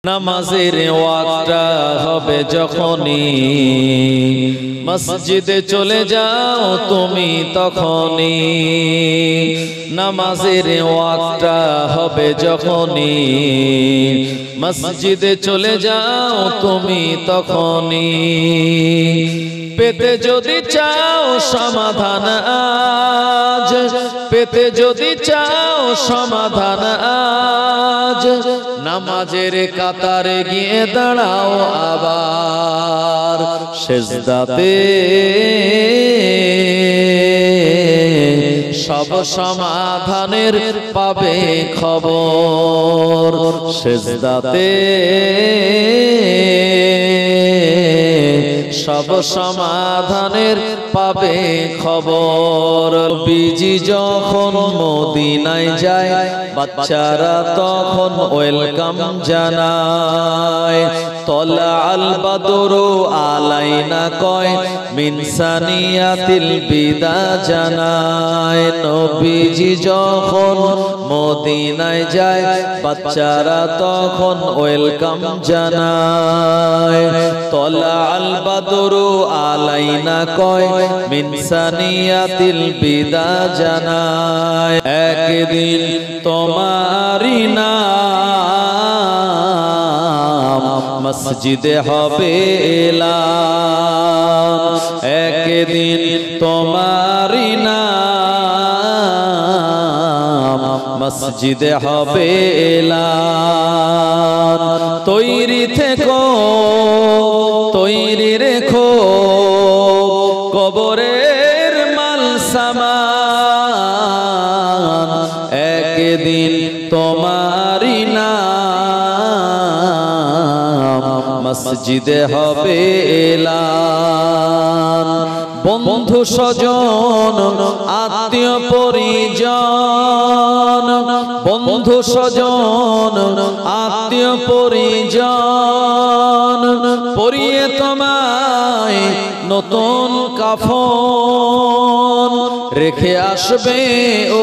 নামাজের ওয়াক্তটা হবে যখনই মসজিদে চলে যাও তুমি তখনই। নামাজের ওয়াক্তটা হবে যখনই মসজিদে চলে যাও তুমি তখনই। পেতে যদি চাও সমাধান আজ, পেতে যদি চাও সমাধান আজ, নামাজের কাতারে গিয়ে দাঁড়াও আবার সেজদাতে। সব সমাধানের পাবে খবর সেজদাতে। সব সমাধানের পাবে খবর। বিজি যখন মদিনায় যায় বাচ্চারা তখন ওয়েলকাম জানায়। তলা আল বাদরু আলাইনা কয় মিন সানিয়াতিল বিদা জানায়। নবীজি যখন মদিনায় যায় বাচ্চারা তখন ওয়েলকাম জানায়। তলা আল বাদরু আলাইনা কয় মিন সানিয়াতিল বিদা জানায়। একদিন তোমারি নাম মসজিদে হবে এলান। একদিন তোমারি নাম মসজিদে হবে এলান। তৈরি থেকো তৈরি রেখো কবরের মাল সামান। একদিন তোমারি নাম মসজিদে হবে এলান। বন্ধু স্বজন আত্মীয় পরিজন, বন্ধু স্বজন আত্মীয় পরিজন পরিয়ে তোমায় নতুন কাফন রেখে আসবে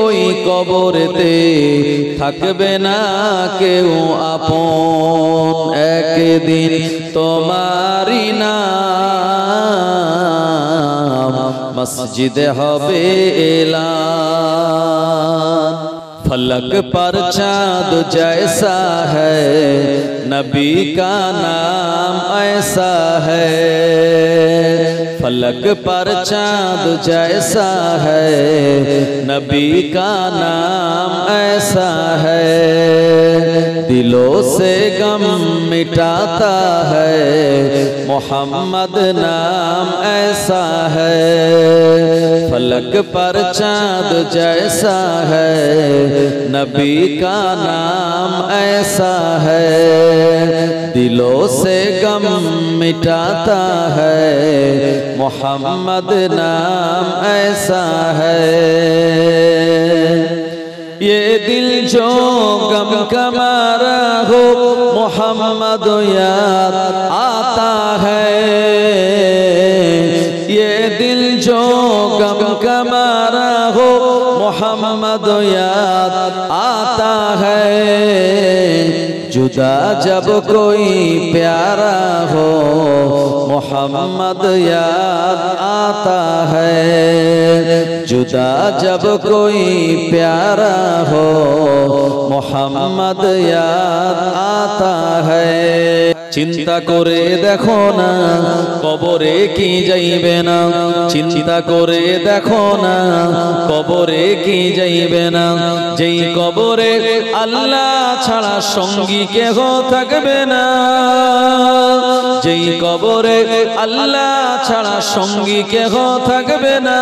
ওই কবরেতে, থাকবে না কেউ আপন। একদিন তোমারি নাম মসজিদে হবে এলান। फलक पर चाँद जैसा है नबी का नाम ऐसा है। फलक पर चाँद जैसा है नबी का नाम ऐसा है। दिलों से गम मिटाता है मोहम्मद नाम ऐसा है। फलक पर चाँद जैसा है नबी का नाम ऐसा है। दिलों से गम मिटाता है मोहम्मद नाम ऐसा है। ये दिल जो गम का मारा हो मोहम्मद याद आता है। ये दिल जो गम का मारा हो मोहम्मद याद आता है। जुदा जब कोई प्यारा हो मोहम्मद याद आता है। जुदा जब कोई प्यारा हो मोहम्मद याद आता है। চিন্তা করে দেখো না কবরে কি যাইবে না, চিন্তা করে দেখো না কবরে কি যাইবে না। যেই কবরে আল্লাহ ছাড়া সঙ্গী কেহ থাকবে না, যেই কবরে আল্লাহ ছাড়া সঙ্গী কেহ থাকবে না।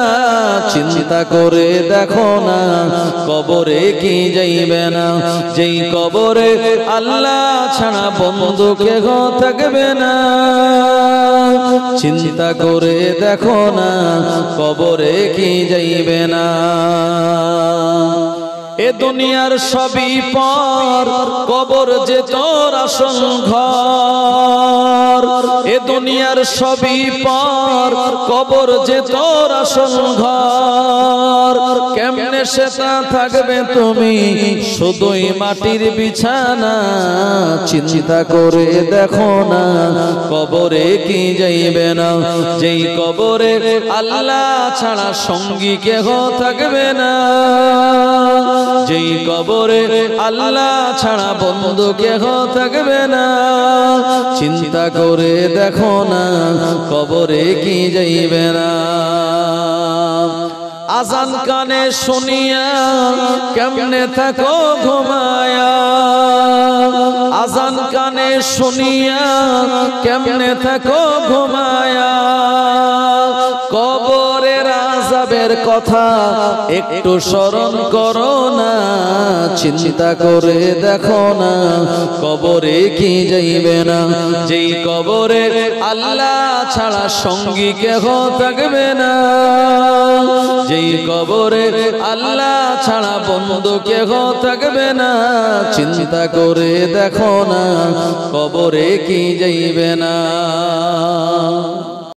চিন্তা করে দেখো না কবরে কি যাইবে না, যেই কবরে আল্লাহ ছাড়া বন্ধু কেহ থাকবে না। চিন্তা করে দেখো না কবরে কি যাইবে না। এ দুনিয়ার সবই পর কবর যে তোর আসল ঘর। এ দুনিয়ার সবই পর, কবর যে তোর আসল ঘর। কেমনে সেটা থাকবে তুমি শুধুই মাটির বিছানা, চিন্তা করে দেখো না কবরে কি যাইবে না। যেই কবরে আল্লাহ ছাড়া সঙ্গী কেহ থাকবে না, যেই কবরে আল্লাহ ছাড়া বন্ধু কেহ থাকবে না। চিন্তা করে দেখো না কবরে কি যাইবে না। আজান কানে শুনিয়া কেমনে থাকো ঘুমায়া, আজান কানে শুনিয়া কেমনে থাকো ঘুমায়া। কবরের আযাবের কথা একটু স্মরণ করো না, চিন্তা করে দেখো না কবরে কি যাইবে না। যেই কবরে আল্লাহ ছাড়া সঙ্গী কেহ থাকবে না, যেই কবরে আল্লাহ ছাড়া বন্ধু কেহ থাকবে না। চিন্তা করে দেখো না কবরে কি যাইবে না।